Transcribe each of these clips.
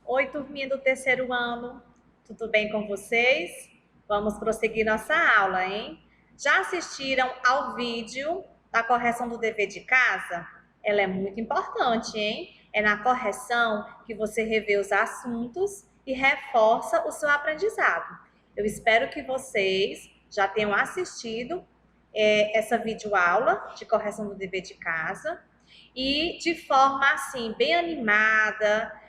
Oi, turminha do terceiro ano, tudo bem com vocês? Vamos prosseguir nossa aula, hein? Já assistiram ao vídeo da correção do dever de casa? Ela é muito importante, hein? É na correção que você revê os assuntos e reforça o seu aprendizado. Eu espero que vocês já tenham assistido essa videoaula de correção do dever de casa e de forma assim, bem animada,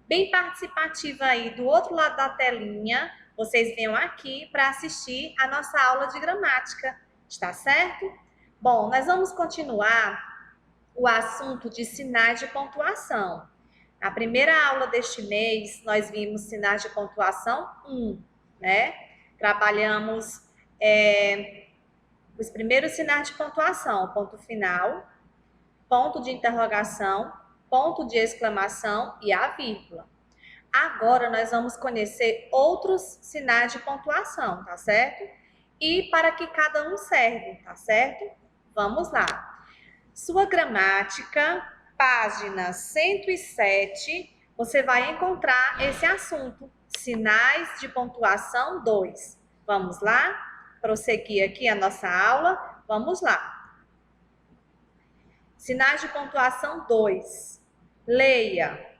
bem participativa aí do outro lado da telinha, vocês venham aqui para assistir a nossa aula de gramática, está certo? Bom, nós vamos continuar o assunto de sinais de pontuação. Na primeira aula deste mês, nós vimos sinais de pontuação 1, né? Trabalhamos os primeiros sinais de pontuação, ponto final, ponto de interrogação, ponto de exclamação e a vírgula. Agora nós vamos conhecer outros sinais de pontuação, tá certo? E para que cada um serve, tá certo? Vamos lá. Sua gramática, página 107, você vai encontrar esse assunto, sinais de pontuação 2. Vamos lá? Prosseguir aqui a nossa aula. Vamos lá. Sinais de pontuação 2. Leia.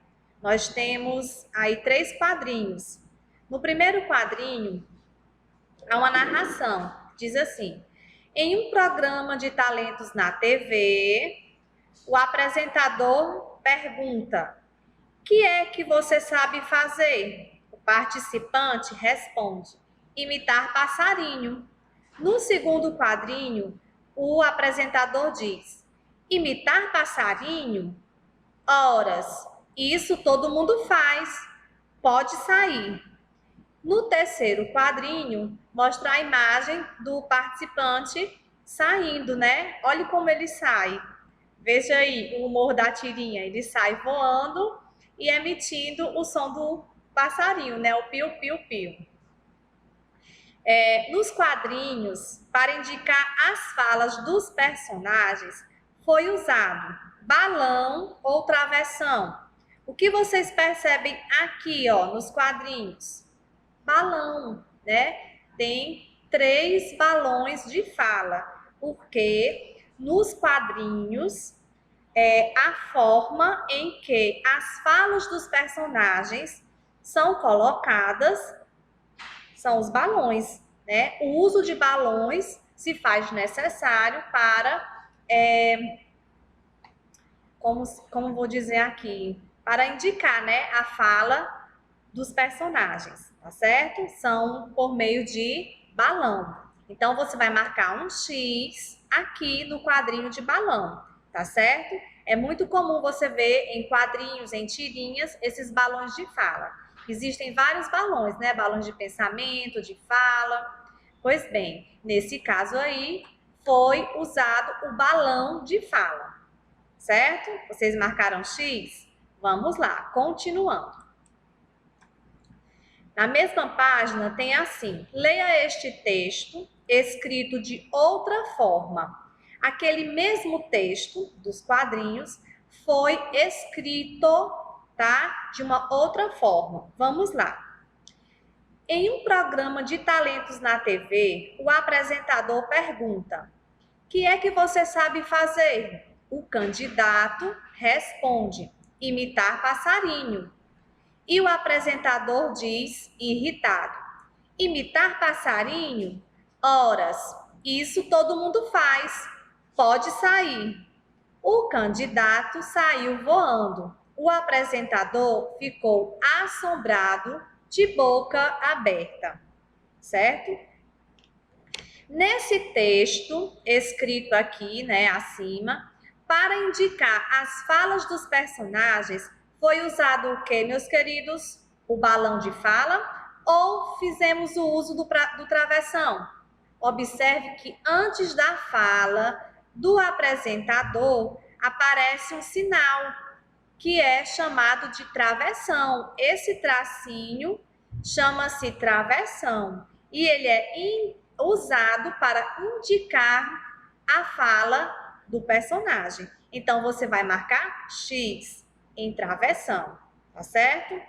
Nós temos aí 3 quadrinhos. No primeiro quadrinho, há uma narração. Diz assim: em um programa de talentos na TV, o apresentador pergunta: que é que você sabe fazer? O participante responde: imitar passarinho. No segundo quadrinho, o apresentador diz: imitar passarinho? Horas, isso todo mundo faz, pode sair. No terceiro quadrinho, mostra a imagem do participante saindo, né? Olha como ele sai. Veja aí o humor da tirinha. Ele sai voando e emitindo o som do passarinho, né? O piu-piu-piu. Nos quadrinhos, para indicar as falas dos personagens, foi usado balão ou travessão. O que vocês percebem aqui, ó, nos quadrinhos? Balão, né? Tem 3 balões de fala, porque nos quadrinhos a forma em que as falas dos personagens são colocadas são os balões, né? O uso de balões se faz necessário para como vou dizer aqui, para indicar, né, a fala dos personagens, tá certo? São por meio de balão. Então, você vai marcar um X aqui no quadrinho de balão, tá certo? É muito comum você ver em quadrinhos, em tirinhas, esses balões de fala. Existem vários balões, né? Balões de pensamento, de fala. Pois bem, nesse caso aí, foi usado o balão de fala. Certo? Vocês marcaram X? Vamos lá, continuando. Na mesma página tem assim: leia este texto escrito de outra forma. Aquele mesmo texto dos quadrinhos foi escrito, tá? De uma outra forma. Vamos lá. Em um programa de talentos na TV, o apresentador pergunta: que é que você sabe fazer? O candidato responde: imitar passarinho. E o apresentador diz, irritado: imitar passarinho? Horas, isso todo mundo faz. Pode sair. O candidato saiu voando. O apresentador ficou assombrado, de boca aberta. Certo? Nesse texto, escrito aqui, né, acima, para indicar as falas dos personagens, foi usado o que, meus queridos? O balão de fala ou fizemos o uso do travessão? Observe que antes da fala do apresentador aparece um sinal que é chamado de travessão. Esse tracinho chama-se travessão e ele é usado para indicar a fala do personagem. Então, você vai marcar X em travessão, tá certo?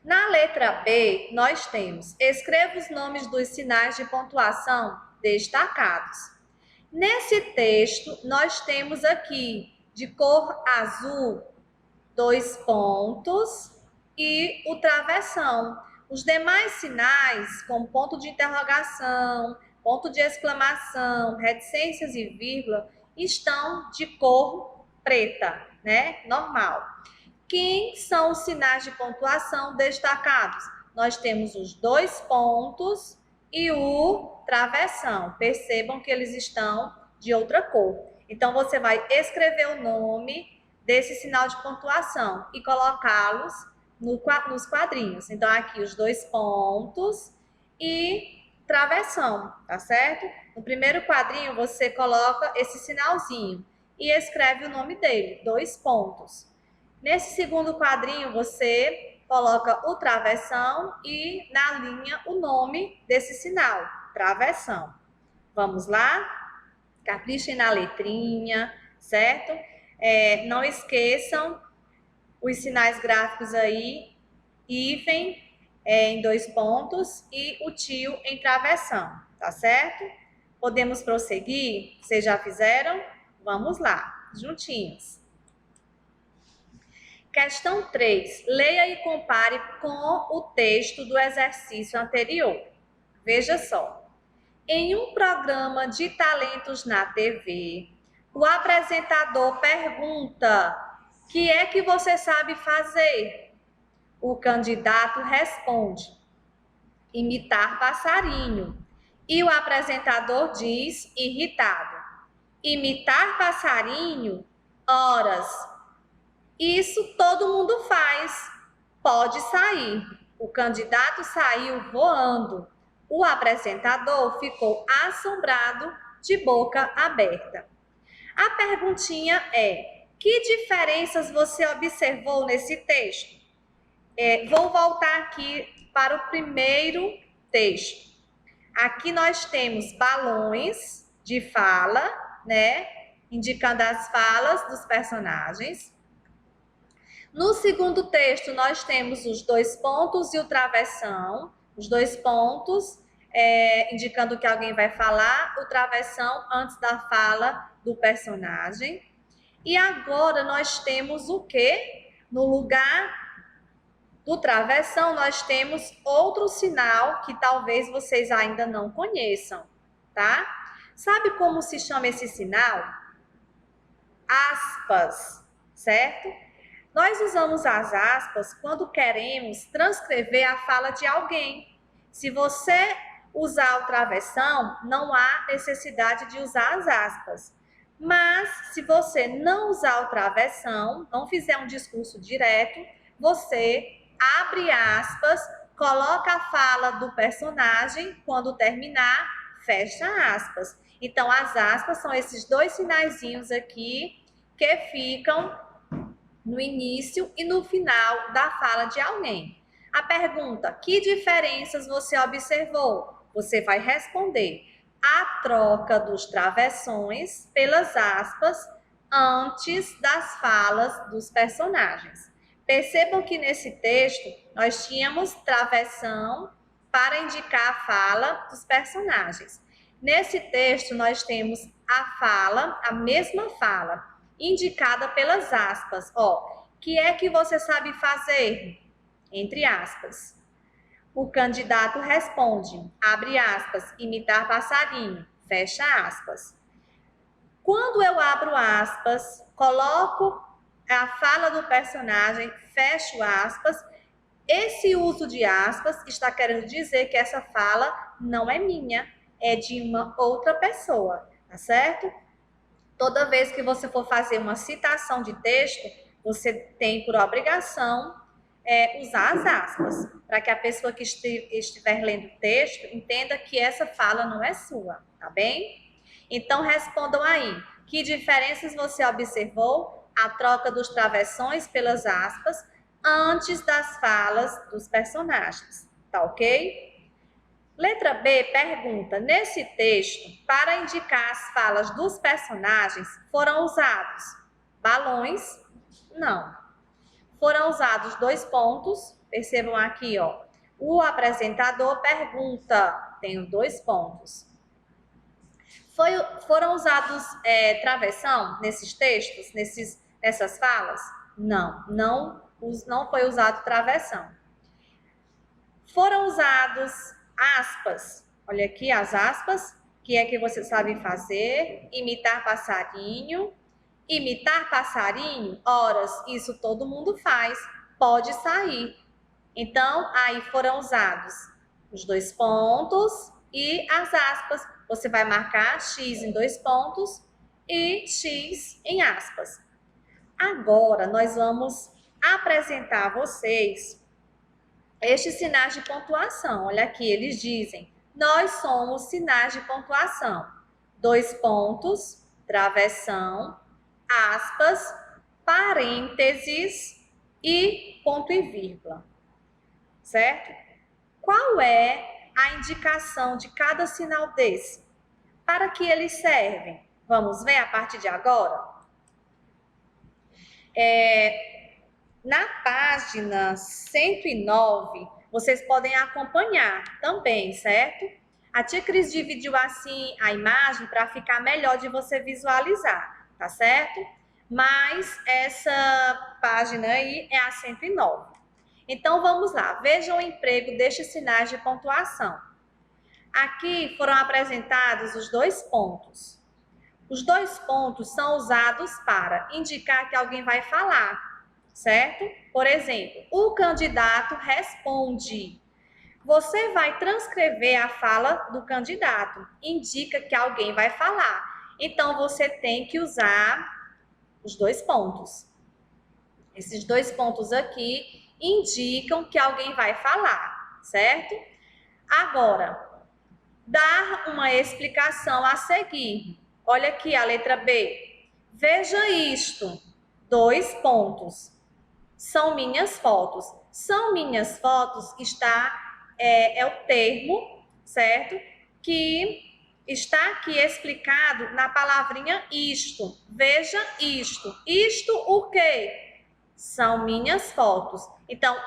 Na letra B, nós temos: escreva os nomes dos sinais de pontuação destacados. Nesse texto, nós temos aqui, de cor azul, 2 pontos e o travessão. Os demais sinais, como ponto de interrogação, ponto de exclamação, reticências e vírgula, estão de cor preta, né? Normal. Quem são os sinais de pontuação destacados? Nós temos os 2 pontos e o travessão. Percebam que eles estão de outra cor. Então, você vai escrever o nome desse sinal de pontuação e colocá-los nos quadrinhos. Então, aqui os 2 pontos e travessão, tá certo? No primeiro quadrinho, você coloca esse sinalzinho e escreve o nome dele, 2 pontos. Nesse segundo quadrinho, você coloca o travessão e na linha o nome desse sinal, travessão. Vamos lá? Caprichem na letrinha, certo? Não esqueçam os sinais gráficos aí, hífen em 2 pontos e o tio em travessão, tá certo? Podemos prosseguir? Vocês já fizeram? Vamos lá, juntinhos. Questão 3. Leia e compare com o texto do exercício anterior. Veja só. Em um programa de talentos na TV, o apresentador pergunta: "O que é que você sabe fazer?" O candidato responde: "Imitar passarinho." E o apresentador diz, irritado: "Imitar passarinho? Horas. Isso todo mundo faz. Pode sair." O candidato saiu voando. O apresentador ficou assombrado, de boca aberta. A perguntinha é: que diferenças você observou nesse texto? Vou voltar aqui para o primeiro texto. Aqui nós temos balões de fala, né? Indicando as falas dos personagens. No segundo texto, nós temos os 2 pontos e o travessão. Os 2 pontos indicando que alguém vai falar, o travessão antes da fala do personagem. E agora nós temos o quê? No lugar do travessão, nós temos outro sinal que talvez vocês ainda não conheçam, tá? Sabe como se chama esse sinal? Aspas, certo? Nós usamos as aspas quando queremos transcrever a fala de alguém. Se você usar o travessão, não há necessidade de usar as aspas. Mas, se você não usar o travessão, não fizer um discurso direto, você abre aspas, coloca a fala do personagem, quando terminar, fecha aspas. Então, as aspas são esses 2 sinaizinhos aqui que ficam no início e no final da fala de alguém. A pergunta: que diferenças você observou? Você vai responder: a troca dos travessões pelas aspas antes das falas dos personagens. Percebam que nesse texto nós tínhamos travessão para indicar a fala dos personagens. Nesse texto nós temos a fala, a mesma fala, indicada pelas aspas. Que é que você sabe fazer? Entre aspas. O candidato responde, abre aspas, imitar passarinho, fecha aspas. Quando eu abro aspas, coloco a fala do personagem, fecho aspas, esse uso de aspas está querendo dizer que essa fala não é minha, é de uma outra pessoa, tá certo? Toda vez que você for fazer uma citação de texto, você tem por obrigação usar as aspas, para que a pessoa que estiver lendo o texto entenda que essa fala não é sua, tá bem? Então, respondam aí. Que diferenças você observou? A troca dos travessões pelas aspas antes das falas dos personagens, tá ok? Letra B pergunta: nesse texto, para indicar as falas dos personagens, foram usados balões? Não. foram usados 2 pontos. Percebam aqui, ó. O apresentador pergunta, tenho 2 pontos. Foram usados travessão nesses textos, nessas falas? Não foi usado travessão. Foram usados aspas. Olha aqui as aspas. Que é que vocês sabem fazer? Imitar passarinho. Imitar passarinho? Horas, isso todo mundo faz. Pode sair. Então, aí foram usados os 2 pontos e as aspas. Você vai marcar X em 2 pontos e X em aspas. Agora, nós vamos apresentar a vocês estes sinais de pontuação. Olha aqui, eles dizem, nós somos sinais de pontuação. 2 pontos, travessão, aspas, parênteses e ponto e vírgula. Certo? Qual é a indicação de cada sinal desse? Para que eles servem? Vamos ver a partir de agora? Na página 109, vocês podem acompanhar também, certo? A tia Cris dividiu assim a imagem para ficar melhor de você visualizar, tá certo? Mas essa página aí é a 109. Então, vamos lá. Vejam o emprego destes sinais de pontuação. Aqui foram apresentados os 2 pontos. Os 2 pontos são usados para indicar que alguém vai falar, certo? Por exemplo, o candidato responde. Você vai transcrever a fala do candidato. Indica que alguém vai falar. Então, você tem que usar os 2 pontos. Esses 2 pontos aqui indicam que alguém vai falar, certo? Agora, dar uma explicação a seguir. Olha aqui a letra B. Veja isto. 2 pontos. São minhas fotos. São minhas fotos é o termo, certo? Que está aqui explicado na palavrinha isto. Veja isto. Isto o quê? São minhas fotos. Então,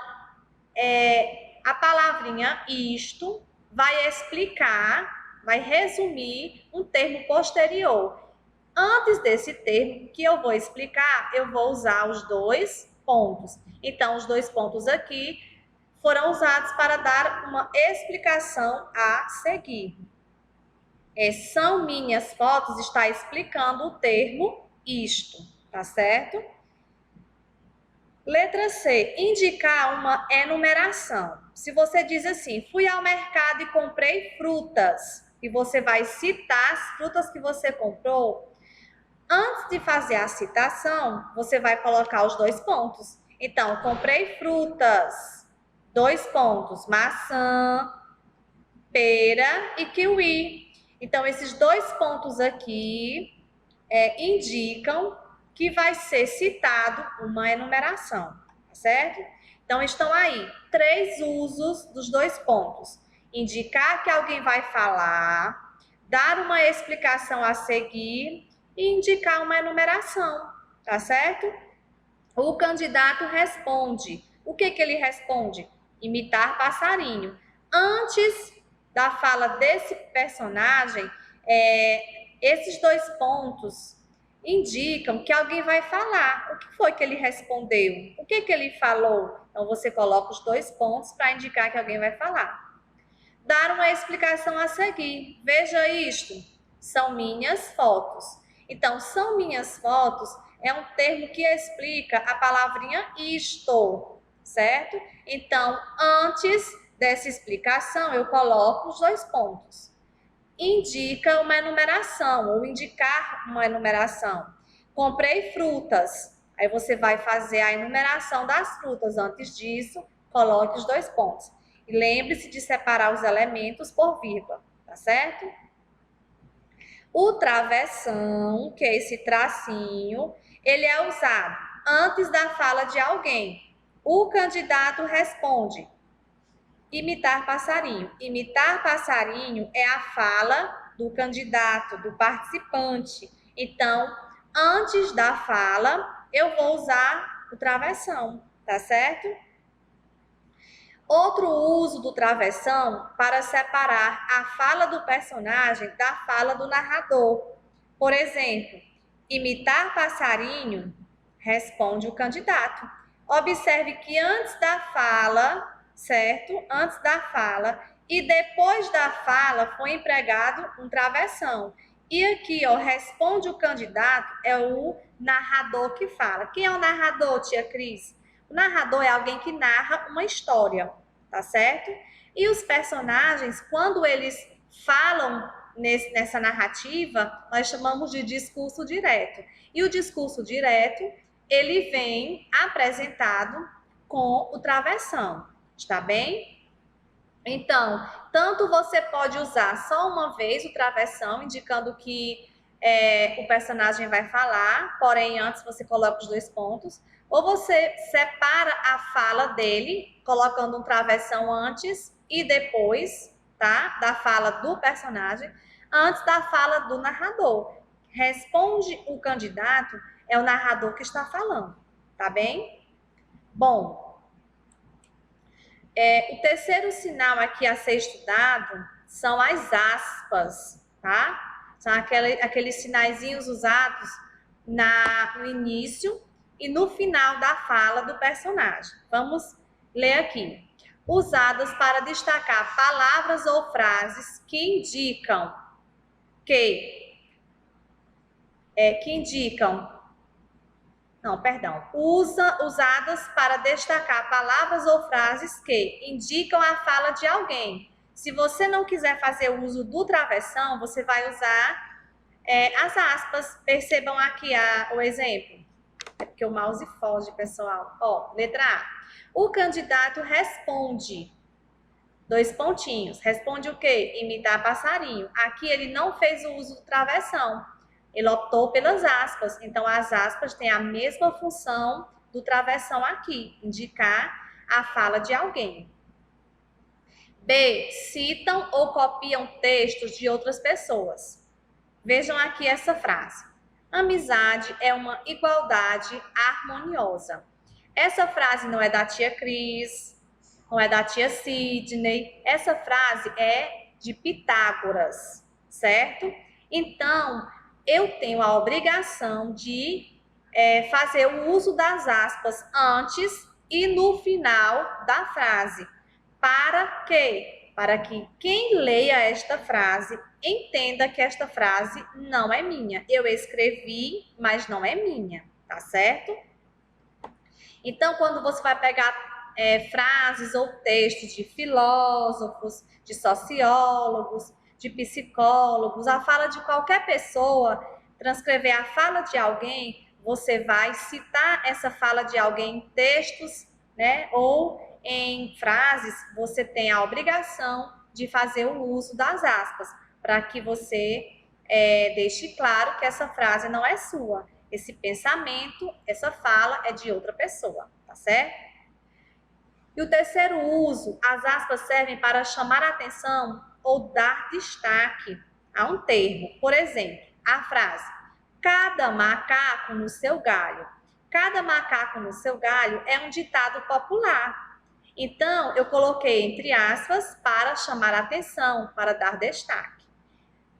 a palavrinha isto vai explicar, vai resumir um termo posterior. Antes desse termo que eu vou explicar, eu vou usar os 2 pontos. Então, os 2 pontos aqui foram usados para dar uma explicação a seguir. São minhas fotos está explicando o termo isto, tá certo? Letra C, indicar uma enumeração. Se você diz assim, fui ao mercado e comprei frutas, e você vai citar as frutas que você comprou, antes de fazer a citação, você vai colocar os 2 pontos. Então, comprei frutas, 2 pontos, maçã, pera e kiwi. Então, esses 2 pontos aqui indicam que vai ser citado uma enumeração, tá certo? Então, estão aí 3 usos dos 2 pontos. Indicar que alguém vai falar, dar uma explicação a seguir e indicar uma enumeração, tá certo? O candidato responde. O que ele responde? Imitar passarinho. Antes da fala desse personagem, esses 2 pontos indicam que alguém vai falar. O que foi que ele respondeu? O que ele falou? Então, você coloca os 2 pontos para indicar que alguém vai falar. Dar uma explicação a seguir. Veja isto. São minhas fotos. Então, são minhas fotos é um termo que explica a palavrinha isto, certo? Então, antes dessa explicação, eu coloco os 2 pontos. Indica uma enumeração, ou indicar uma enumeração. Comprei frutas. Aí você vai fazer a enumeração das frutas. Antes disso, coloque os 2 pontos. E lembre-se de separar os elementos por vírgula, tá certo? O travessão, que é esse tracinho, ele é usado antes da fala de alguém. O candidato responde. Imitar passarinho. Imitar passarinho é a fala do candidato, do participante. Então, antes da fala, eu vou usar o travessão, tá certo? Outro uso do travessão para separar a fala do personagem da fala do narrador. Por exemplo, imitar passarinho, responde o candidato. Observe que antes da fala, certo? Antes da fala e depois da fala foi empregado um travessão. E aqui, ó, responde o candidato, é o narrador que fala. Quem é o narrador, tia Cris? O narrador é alguém que narra uma história, tá certo? E os personagens, quando eles falam nessa narrativa, nós chamamos de discurso direto. E o discurso direto, ele vem apresentado com o travessão, está bem? Então, tanto você pode usar só uma vez o travessão, indicando que o personagem vai falar, porém antes você coloca os 2 pontos, ou você separa a fala dele, colocando um travessão antes e depois, tá? Da fala do personagem, antes da fala do narrador. Responde o candidato, é o narrador que está falando, tá bem? Bom, o terceiro sinal aqui a ser estudado são as aspas, tá? São aqueles sinaizinhos usados no início e no final da fala do personagem. Vamos ler aqui. Usadas para destacar palavras ou frases que indicam usadas para destacar palavras ou frases que indicam a fala de alguém. Se você não quiser fazer o uso do travessão, você vai usar as aspas. Percebam aqui o exemplo. É porque o mouse foge, pessoal. Ó, letra A. O candidato responde. 2 pontinhos. Responde o quê? Imitar passarinho. Aqui ele não fez o uso do travessão. Ele optou pelas aspas. Então, as aspas têm a mesma função do travessão aqui, indicar a fala de alguém. B. Citam ou copiam textos de outras pessoas. Vejam aqui essa frase. Amizade é uma igualdade harmoniosa. Essa frase não é da tia Cris, não é da tia Sidney. Essa frase é de Pitágoras, certo? Então, eu tenho a obrigação de fazer o uso das aspas antes e no final da frase. Para quê? Para que quem leia esta frase entenda que esta frase não é minha. Eu escrevi, mas não é minha, tá certo? Então, quando você vai pegar frases ou textos de filósofos, de sociólogos, de psicólogos, a fala de qualquer pessoa, transcrever a fala de alguém, você vai citar essa fala de alguém em textos, né? Ou em frases, você tem a obrigação de fazer o uso das aspas, para que você deixe claro que essa frase não é sua. Esse pensamento, essa fala é de outra pessoa, tá certo? E o terceiro uso, as aspas servem para chamar a atenção ou dar destaque a um termo. Por exemplo, a frase, cada macaco no seu galho. Cada macaco no seu galho é um ditado popular. Então, eu coloquei entre aspas para chamar a atenção, para dar destaque.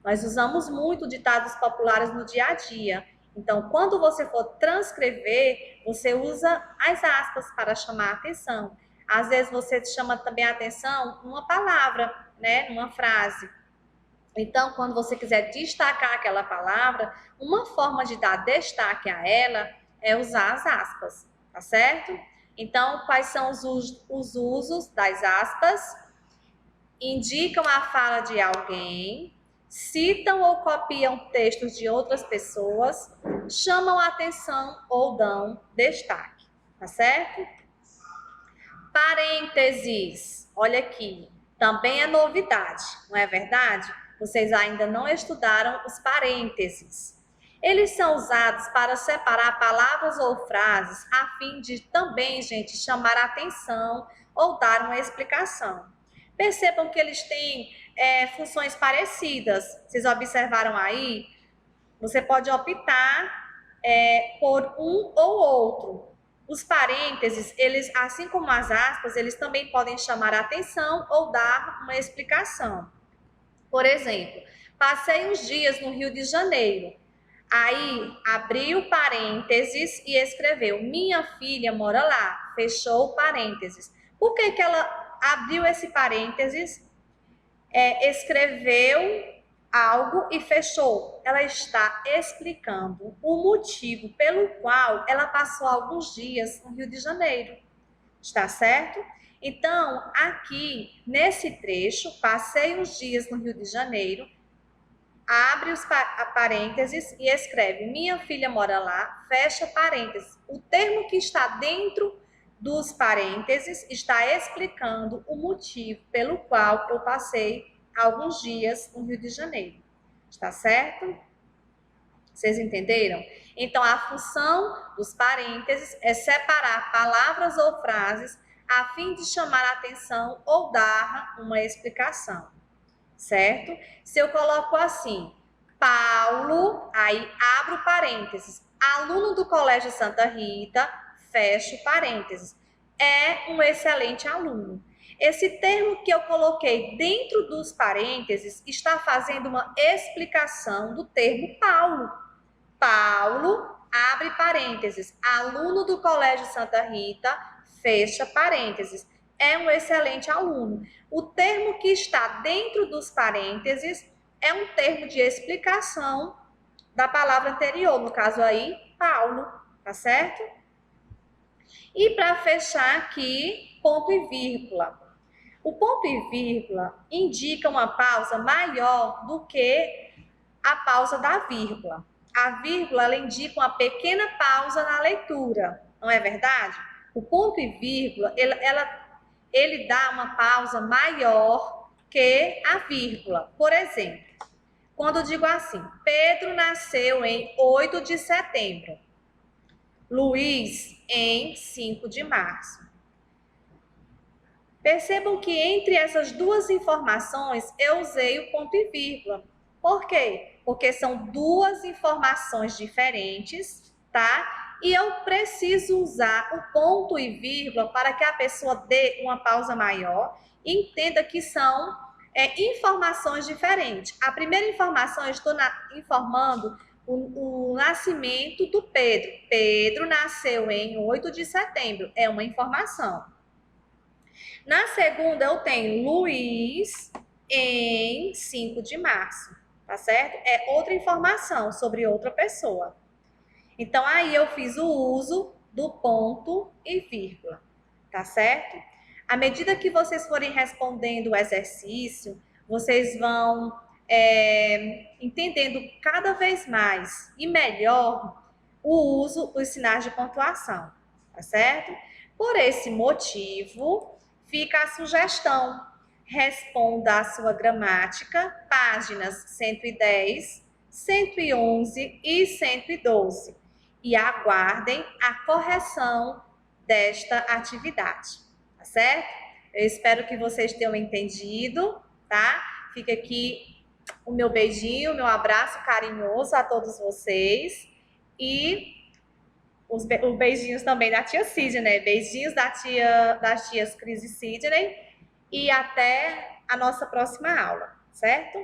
Nós usamos muito ditados populares no dia a dia. Então, quando você for transcrever, você usa as aspas para chamar a atenção. Às vezes você chama também a atenção numa palavra, né, numa frase. Então, quando você quiser destacar aquela palavra, uma forma de dar destaque a ela é usar as aspas, tá certo? Então, quais são os usos das aspas? Indicam a fala de alguém, citam ou copiam textos de outras pessoas, chamam a atenção ou dão destaque, tá certo? Parênteses, olha aqui, também é novidade, não é verdade? Vocês ainda não estudaram os parênteses. Eles são usados para separar palavras ou frases a fim de também, gente, chamar a atenção ou dar uma explicação. Percebam que eles têm funções parecidas. Vocês observaram aí? Você pode optar por um ou outro. Os parênteses, eles, assim como as aspas, eles também podem chamar a atenção ou dar uma explicação. Por exemplo, passei uns dias no Rio de Janeiro. Aí abriu parênteses e escreveu: minha filha mora lá. Fechou parênteses. Por que que ela abriu esse parênteses? Escreveu algo e fechou. Ela está explicando o motivo pelo qual ela passou alguns dias no Rio de Janeiro. Está certo? Então, aqui nesse trecho, passei uns dias no Rio de Janeiro, abre os parênteses e escreve: minha filha mora lá, fecha parênteses. O termo que está dentro dos parênteses está explicando o motivo pelo qual eu passei alguns dias no Rio de Janeiro. Está certo? Vocês entenderam? Então, a função dos parênteses é separar palavras ou frases a fim de chamar a atenção ou dar uma explicação. Certo? Se eu coloco assim, Paulo, aí abro parênteses, aluno do Colégio Santa Rita, fecho parênteses, é um excelente aluno. Esse termo que eu coloquei dentro dos parênteses está fazendo uma explicação do termo Paulo. Paulo, abre parênteses, aluno do Colégio Santa Rita, fecha parênteses, é um excelente aluno. O termo que está dentro dos parênteses é um termo de explicação da palavra anterior, no caso aí, Paulo, tá certo? E para fechar aqui, ponto e vírgula. O ponto e vírgula indica uma pausa maior do que a pausa da vírgula. A vírgula ela indica uma pequena pausa na leitura, não é verdade? O ponto e vírgula, ele dá uma pausa maior que a vírgula. Por exemplo, quando eu digo assim, Pedro nasceu em 8 de setembro, Luiz em 5 de março. Percebam que entre essas duas informações eu usei o ponto e vírgula. Por quê? Porque são duas informações diferentes, tá? E eu preciso usar o ponto e vírgula para que a pessoa dê uma pausa maior e entenda que são informações diferentes. A primeira informação, eu estou informando o nascimento do Pedro. Pedro nasceu em 8 de setembro. É uma informação. Na segunda, eu tenho Luiz em 5 de março, tá certo? É outra informação sobre outra pessoa. Então, aí eu fiz o uso do ponto e vírgula, tá certo? À medida que vocês forem respondendo o exercício, vocês vão entendendo cada vez mais e melhor o uso dos sinais de pontuação, tá certo? Por esse motivo, fica a sugestão. Responda a sua gramática, páginas 110, 111 e 112. E aguardem a correção desta atividade, tá certo? Eu espero que vocês tenham entendido, tá? Fica aqui o meu beijinho, o meu abraço carinhoso a todos vocês. E os beijinhos também da tia Sidney, beijinhos das tias Cris e Sidney, e até a nossa próxima aula, certo?